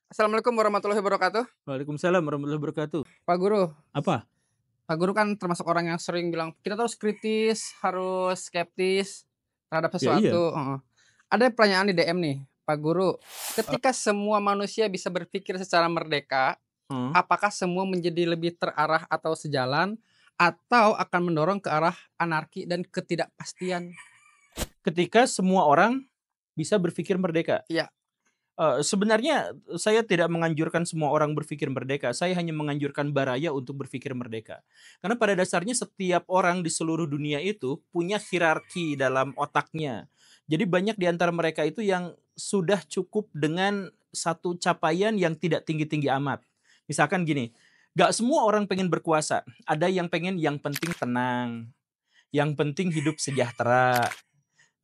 Assalamualaikum warahmatullahi wabarakatuh. Waalaikumsalam warahmatullahi wabarakatuh. Pak Guru, Apa? Pak Guru kan termasuk orang yang sering bilang, kita tuh harus kritis, harus skeptis terhadap Ya iya, sesuatu, heeh. Ada pertanyaan di DM nih, Pak Guru, eee, ketika semua manusia bisa berpikir secara merdeka, heeh. apakah semua menjadi lebih terarah atau sejalan, atau akan mendorong ke arah anarki dan ketidakpastian? Ketika semua orang bisa berpikir merdeka. Iya, Sebenarnya saya tidak menganjurkan semua orang berpikir merdeka, saya hanya menganjurkan baraya untuk berpikir merdeka. Karena pada dasarnya setiap orang di seluruh dunia itu punya hierarki dalam otaknya. Jadi banyak di antara mereka itu yang sudah cukup dengan satu capaian yang tidak tinggi-tinggi amat. Misalkan gini, gak semua orang pengen berkuasa, ada yang pengen yang penting tenang, yang penting hidup sejahtera.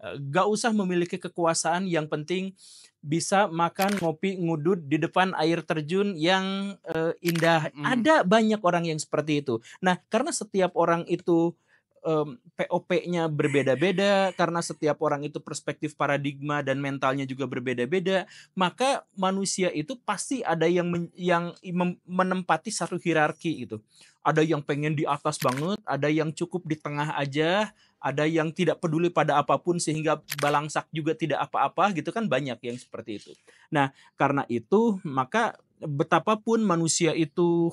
Nggak usah memiliki kekuasaan, yang penting bisa makan, ngopi, ngudud di depan air terjun yang, indah. mhm, Ada banyak orang yang seperti itu. Nah, karena setiap orang itu, POP-nya berbeda-beda, karena setiap orang itu perspektif paradigma dan mentalnya juga berbeda-beda, maka manusia itu pasti ada yang menempati satu hierarki gitu. Ada yang pengen di atas banget, ada yang cukup di tengah aja, ada yang tidak peduli pada apapun sehingga balangsak juga tidak apa-apa gitu kan banyak yang seperti itu. Nah, karena itu maka betapapun manusia itu,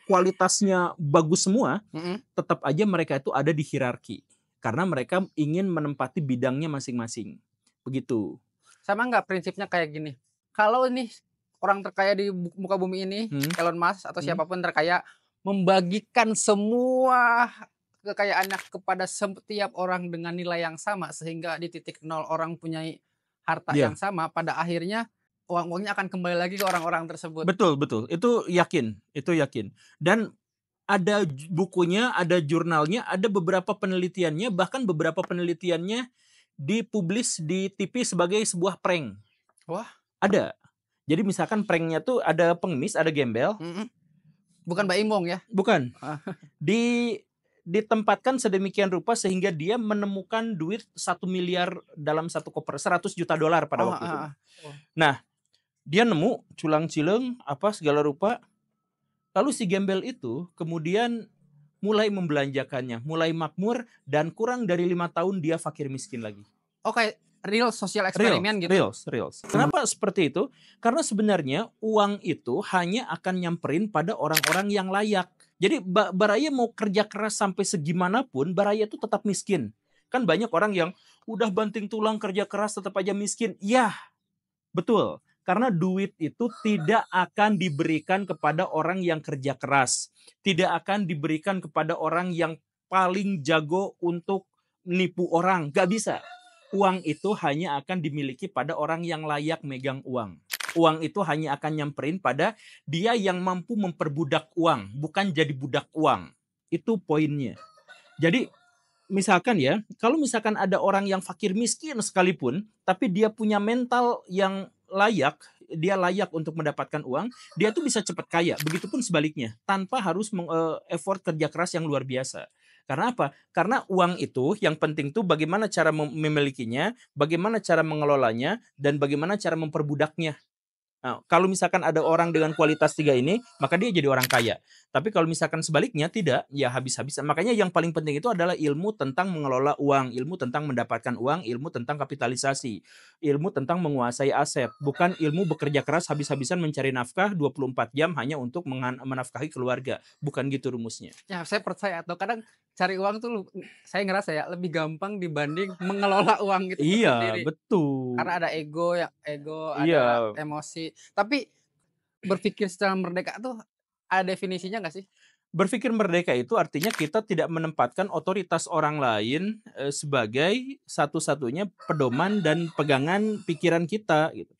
kualitasnya bagus semua, mhm. tetap aja mereka itu ada di hierarki. Karena mereka ingin menempati bidangnya masing-masing, begitu. Sama nggak prinsipnya kayak gini, kalau nih orang terkaya di muka bumi ini, Mhm, Elon Musk atau mhm, siapapun terkaya, membagikan semua kekayaannya kepada setiap orang dengan nilai yang sama, sehingga di titik nol orang punya harta yang iya, sama, pada akhirnya uang-uangnya akan kembali lagi ke orang-orang tersebut. betul betul, itu yakin. Dan ada bukunya, ada jurnalnya, ada beberapa penelitiannya, bahkan beberapa penelitiannya dipublish di TV sebagai sebuah prank, Wah, ada. Jadi misalkan pranknya tuh ada pengemis, ada gembel, mhm, bukan Mbak Imbong ya? bukan, Ah, di ditempatkan sedemikian rupa sehingga dia menemukan duit 1 miliar dalam satu koper, 100 juta dolar pada oh, waktu itu. heeh. Oh, Nah, dia nemu culang-cileng apa segala rupa, lalu si gembel itu kemudian mulai membelanjakannya, mulai makmur dan kurang dari 5 tahun dia fakir miskin lagi. oh kayak real sosial Reals eksperimen gitu? reals reals. Kenapa seperti itu? Karena sebenarnya uang itu hanya akan nyamperin pada orang-orang yang layak. Jadi baraya mau kerja keras sampai segimanapun, baraya itu tetap miskin. Kan banyak orang yang udah banting tulang kerja keras tetap aja miskin. Iya, betul. Karena duit itu tidak akan diberikan kepada orang yang kerja keras. Tidak akan diberikan kepada orang yang paling jago untuk nipu orang, nggak bisa. Uang itu hanya akan dimiliki pada orang yang layak megang uang. Uang itu hanya akan nyamperin pada dia yang mampu memperbudak uang, bukan jadi budak uang. Itu poinnya. Jadi misalkan ya, kalau misalkan ada orang yang fakir miskin sekalipun, tapi dia punya mental yang layak, dia layak untuk mendapatkan uang, dia tuh bisa cepat kaya. Begitupun sebaliknya, tanpa harus effort kerja keras yang luar biasa. Karena apa? Karena uang itu yang penting tuh bagaimana cara memilikinya, bagaimana cara mengelolanya, dan bagaimana cara memperbudaknya. Nah, kalau misalkan ada orang dengan kualitas 3 ini, maka dia jadi orang kaya. Tapi kalau misalkan sebaliknya tidak, ya habis-habisan. Makanya yang paling penting itu adalah ilmu tentang mengelola uang, ilmu tentang mendapatkan uang, ilmu tentang kapitalisasi, ilmu tentang menguasai aset, bukan ilmu bekerja keras habis-habisan mencari nafkah 24 jam hanya untuk menafkahi keluarga. Bukan gitu rumusnya. Ya, saya percaya tuh kadang cari uang tuh saya ngerasa ya lebih gampang dibanding mengelola uang itu Iya, sendiri. betul. Karena ada ego, Iya. ada emosi. Tapi berpikir secara merdeka tuh ada definisinya nggak sih? Berpikir merdeka itu artinya kita tidak menempatkan otoritas orang lain, sebagai satu-satunya pedoman dan pegangan pikiran kita gitu.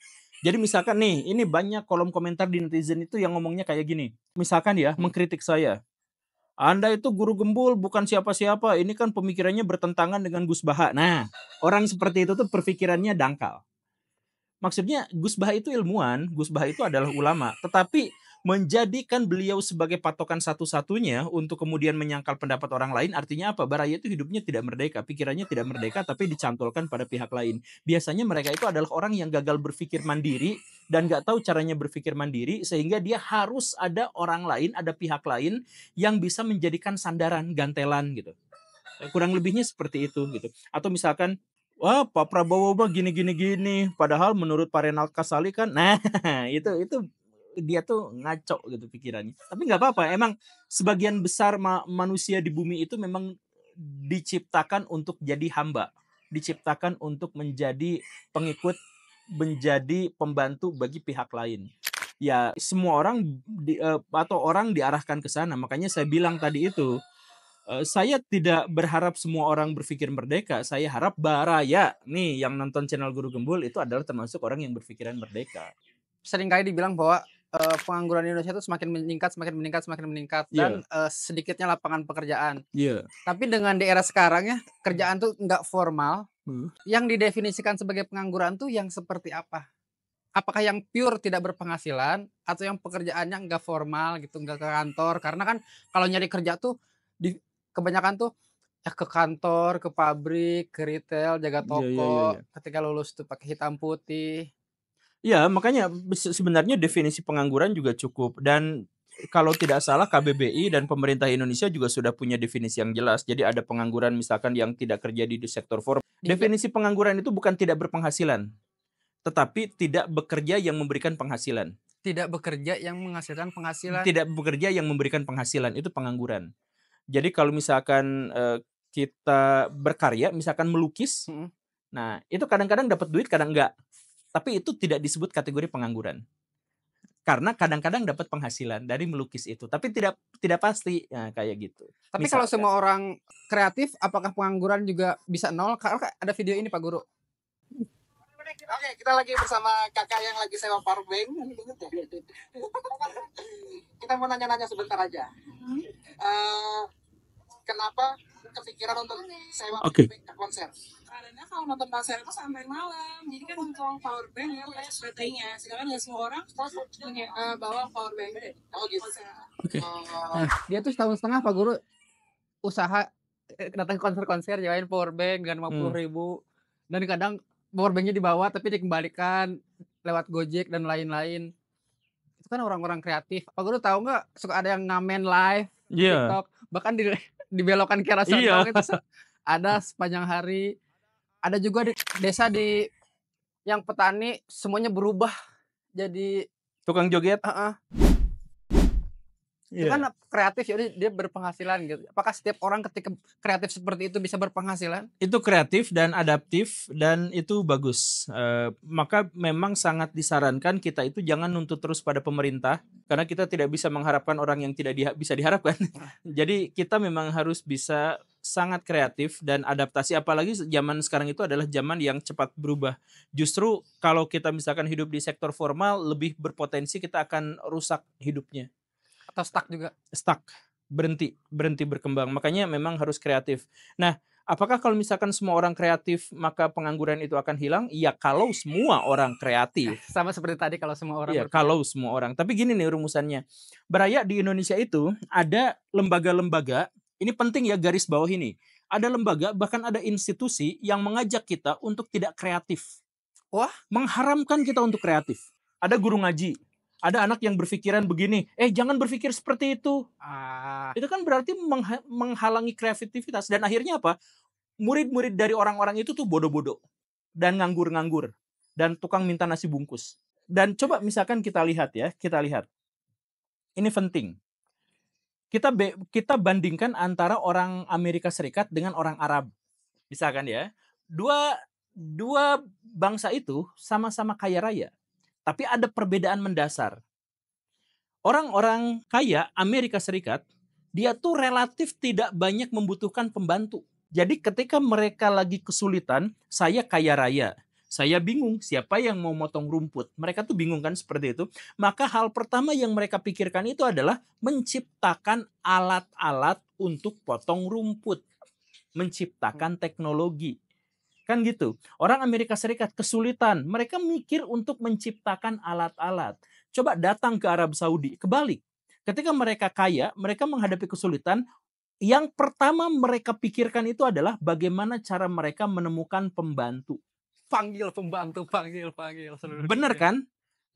Jadi misalkan nih, ini banyak kolom komentar di netizen itu yang ngomongnya kayak gini, misalkan ya Mhm. mengkritik saya, "Anda itu guru gembul bukan siapa-siapa, ini kan pemikirannya bertentangan dengan Gus Baha." Nah, orang seperti itu tuh perpikirannya dangkal. Maksudnya Gus Bah itu ilmuwan, Gus Bah itu adalah ulama, tetapi menjadikan beliau sebagai patokan satu-satunya untuk kemudian menyangkal pendapat orang lain artinya apa? Baraya itu hidupnya tidak merdeka, pikirannya tidak merdeka tapi dicantolkan pada pihak lain. Biasanya mereka itu adalah orang yang gagal berpikir mandiri dan nggak tahu caranya berpikir mandiri, sehingga dia harus ada orang lain, ada pihak lain yang bisa menjadikan sandaran, gantelan gitu. Kurang lebihnya seperti itu gitu. Atau misalkan, wah Pak Prabowo mah gini gini gini, padahal menurut Pak Renal Kasali kan, nah itu dia tuh ngaco gitu pikirannya. Tapi nggak apa-apa, emang sebagian besar manusia di bumi itu memang diciptakan untuk jadi hamba, diciptakan untuk menjadi pengikut, menjadi pembantu bagi pihak lain. Ya semua orang atau orang diarahkan ke sana. Makanya saya bilang tadi itu, saya tidak berharap semua orang berpikir merdeka. Saya harap Baraya nih yang nonton channel Guru Gembul itu adalah termasuk orang yang berpikiran merdeka. Seringkali dibilang bahwa pengangguran di Indonesia itu semakin meningkat, semakin meningkat, semakin meningkat, dan sedikitnya lapangan pekerjaan. Iya. Tapi dengan di era sekarang ya, kerjaan tuh nggak formal. Hmm. Yang didefinisikan sebagai pengangguran tuh yang seperti apa? Apakah yang pure tidak berpenghasilan atau yang pekerjaannya nggak formal gitu, nggak ke kantor? Karena kan kalau nyari kerja tuh kebanyakan tuh ya ke kantor, ke pabrik, ke retail, jaga toko. Ketika lulus tuh pakai hitam putih. Ya, makanya sebenarnya definisi pengangguran juga cukup, dan kalau tidak salah KBBI dan pemerintah Indonesia juga sudah punya definisi yang jelas. Jadi ada pengangguran misalkan yang tidak kerja di sektor formal. Definisi pengangguran itu bukan tidak berpenghasilan, tetapi tidak bekerja yang memberikan penghasilan. Tidak bekerja yang menghasilkan penghasilan. Tidak bekerja yang memberikan penghasilan, itu pengangguran. Jadi kalau misalkan kita berkarya, misalkan melukis, nah itu kadang-kadang dapat duit, kadang enggak. Tapi itu tidak disebut kategori pengangguran. Karena kadang-kadang dapat penghasilan dari melukis itu, tapi tidak pasti. Nah, kayak gitu. Tapi kalau semua orang kreatif, apakah pengangguran juga bisa nol? Karena ada video ini Pak Guru. Oke, kita lagi bersama kakak yang lagi sewa powerbank. Kita mau nanya-nanya sebentar aja. Kenapa kepikiran untuk sewa powerbank ke konser? Karena kalau nonton konser itu sampai malam, jadi kan untuk powerbank ya harus baterainya. Sedangkan nggak semua orang punya bawa powerbank. Oh gitu. Dia tuh setahun setengah Pak Guru usaha datang ke konser-konser, nyewain powerbank dengan 50.000, dan kadang powerbanknya dibawa tapi dikembalikan lewat Gojek dan lain-lain. Itu kan orang-orang kreatif. Pak Guru tahu nggak, suka ada yang ngamen live TikTok, bahkan dibelokkan ke arah sana itu ada sepanjang hari. Ada juga di desa yang petani semuanya berubah jadi tukang joget. Itu kan kreatif, jadi dia berpenghasilan gitu. Apakah setiap orang ketika kreatif seperti itu bisa berpenghasilan? Itu kreatif dan adaptif, dan itu bagus. Maka memang sangat disarankan kita itu jangan nuntut terus pada pemerintah, karena kita tidak bisa mengharapkan orang yang tidak bisa diharapkan. Jadi kita memang harus bisa sangat kreatif dan adaptasi, apalagi zaman sekarang itu adalah zaman yang cepat berubah. Justru kalau kita misalkan hidup di sektor formal, lebih berpotensi kita akan rusak hidupnya. Atau stuck juga? Stuck, berhenti berkembang. Makanya memang harus kreatif. Nah, apakah kalau misalkan semua orang kreatif maka pengangguran itu akan hilang? Iya, kalau semua orang kreatif. Sama seperti tadi kalau semua orang. Iya, kalau semua orang. Tapi gini nih rumusannya. Baraya, di Indonesia itu ada lembaga-lembaga, ini penting ya garis bawah ini. Ada lembaga, bahkan ada institusi yang mengajak kita untuk tidak kreatif. Wah, mengharamkan kita untuk kreatif. Ada guru ngaji. Ada anak yang berpikiran begini, jangan berpikir seperti itu. Itu kan berarti menghalangi kreativitas. Dan akhirnya apa? Murid-murid dari orang-orang itu tuh bodoh-bodoh. Dan nganggur-nganggur. Dan tukang minta nasi bungkus. Dan coba misalkan kita lihat. Ini penting. Kita bandingkan antara orang Amerika Serikat dengan orang Arab. Misalkan ya. Dua bangsa itu sama-sama kaya raya. Tapi ada perbedaan mendasar. Orang-orang kaya Amerika Serikat, dia tuh relatif tidak banyak membutuhkan pembantu. Jadi ketika mereka lagi kesulitan, saya kaya raya, saya bingung siapa yang mau motong rumput. Mereka tuh bingung kan seperti itu. Maka hal pertama yang mereka pikirkan itu adalah menciptakan alat-alat untuk potong rumput. Menciptakan teknologi. Kan gitu. Orang Amerika Serikat kesulitan. Mereka mikir untuk menciptakan alat-alat. Coba datang ke Arab Saudi. Kebalik. Ketika mereka kaya, mereka menghadapi kesulitan. Yang pertama mereka pikirkan itu adalah bagaimana cara mereka menemukan pembantu. Panggil pembantu. Bener kan?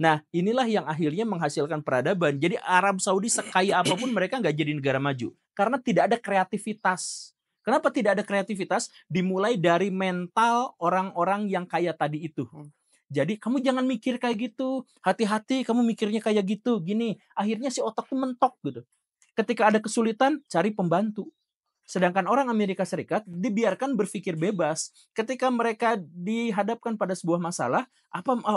Nah, inilah yang akhirnya menghasilkan peradaban. Jadi Arab Saudi sekaya apapun mereka nggak jadi negara maju. Karena tidak ada kreativitas. Kenapa tidak ada kreativitas? Dimulai dari mental orang-orang yang kaya tadi itu. Jadi kamu jangan mikir kayak gitu. Hati-hati kamu mikirnya kayak gitu. Gini, akhirnya si otak tuh mentok gitu. Ketika ada kesulitan, cari pembantu. Sedangkan orang Amerika Serikat dibiarkan berpikir bebas. Ketika mereka dihadapkan pada sebuah masalah,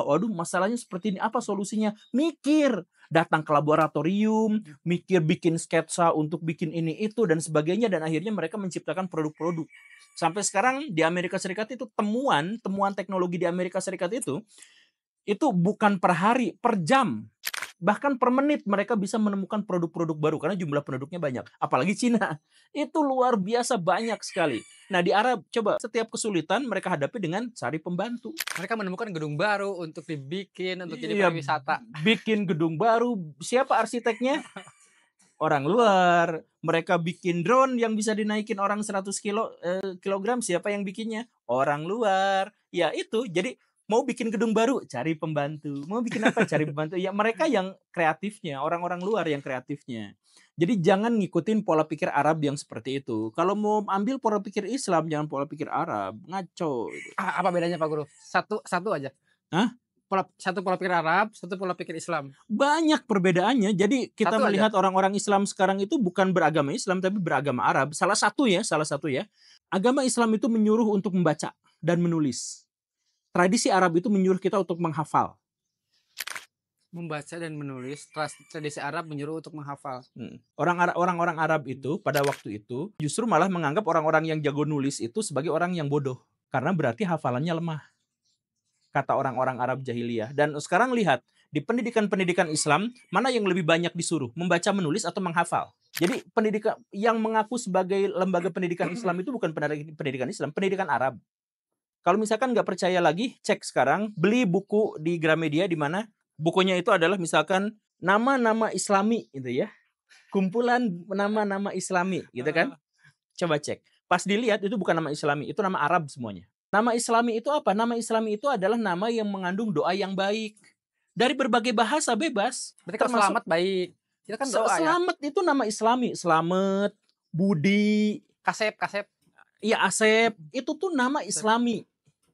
waduh masalahnya seperti ini, apa solusinya? Mikir, datang ke laboratorium, mikir bikin sketsa untuk bikin ini itu dan sebagainya, dan akhirnya mereka menciptakan produk-produk. Sampai sekarang di Amerika Serikat itu temuan teknologi di Amerika Serikat itu bukan per hari, per jam. Bahkan per menit mereka bisa menemukan produk-produk baru karena jumlah penduduknya banyak. Apalagi Cina. Itu luar biasa banyak sekali. Nah di Arab, coba setiap kesulitan mereka hadapi dengan cari pembantu. Mereka menemukan gedung baru untuk dibikin, untuk jadi Iya, pariwisata. bikin gedung baru. Siapa arsiteknya? Orang luar. Mereka bikin drone yang bisa dinaikin orang 100 kilogram. Siapa yang bikinnya? Orang luar. Ya itu, jadi mau bikin gedung baru, cari pembantu. Mau bikin apa, cari pembantu. Ya mereka yang kreatifnya, orang-orang luar yang kreatifnya. Jadi jangan ngikutin pola pikir Arab yang seperti itu. Kalau mau ambil pola pikir Islam, jangan pola pikir Arab. Ngaco. Apa bedanya Pak Guru? Satu aja. Hah? Satu pola pikir Arab, satu pola pikir Islam. Banyak perbedaannya. Jadi kita Satu melihat orang-orang Islam sekarang itu bukan beragama Islam, tapi beragama Arab. Salah satu ya. Agama Islam itu menyuruh untuk membaca dan menulis. Tradisi Arab itu menyuruh kita untuk menghafal. Membaca dan menulis, tradisi Arab menyuruh untuk menghafal. Orang-orang Arab itu pada waktu itu justru malah menganggap orang-orang yang jago nulis itu sebagai orang yang bodoh. Karena berarti hafalannya lemah. Kata orang-orang Arab jahiliyah. Dan sekarang lihat, di pendidikan Islam, mana yang lebih banyak disuruh? Membaca, menulis, atau menghafal? Jadi pendidikan yang mengaku sebagai lembaga pendidikan Islam itu bukan pendidikan Islam, pendidikan Arab. Kalau misalkan nggak percaya lagi, cek sekarang, beli buku di Gramedia di mana bukunya itu adalah misalkan nama-nama Islami gitu ya. Kumpulan nama-nama Islami gitu kan. Coba cek. Pas dilihat itu bukan nama Islami, itu nama Arab semuanya. Nama Islami itu apa? Nama Islami itu adalah nama yang mengandung doa yang baik. Dari berbagai bahasa bebas. Berarti kalau selamat baik. Itu kan doa Selamat itu nama Islami. Selamat, Budi, Kasep. Iya, Asep. Itu tuh nama Islami.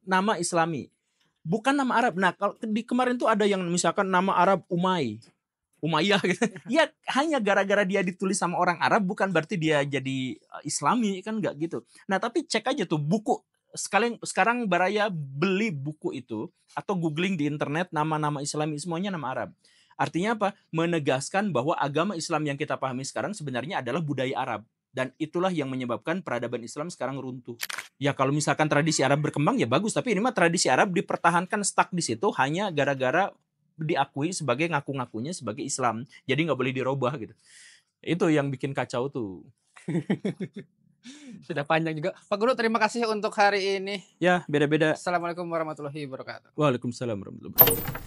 Nama Islami. Bukan nama Arab. Nah, kalau di kemarin tuh ada yang misalkan nama Arab Umayyah gitu. Ya hanya gara-gara dia ditulis sama orang Arab bukan berarti dia jadi Islami, kan enggak gitu. Nah, tapi cek aja tuh buku. Sekarang Baraya beli buku itu atau googling di internet nama-nama Islami, semuanya nama Arab. Artinya apa? Menegaskan bahwa agama Islam yang kita pahami sekarang sebenarnya adalah budaya Arab. Dan itulah yang menyebabkan peradaban Islam sekarang runtuh. Ya kalau misalkan tradisi Arab berkembang ya bagus, tapi ini mah tradisi Arab dipertahankan stuck di situ hanya gara-gara diakui sebagai ngaku-ngakunya sebagai Islam. Jadi nggak boleh dirubah gitu. Itu yang bikin kacau tuh. Sudah panjang juga. Pak Guru, terima kasih untuk hari ini. Ya, beda-beda. Assalamualaikum warahmatullahi wabarakatuh. Waalaikumsalam warahmatullahi wabarakatuh.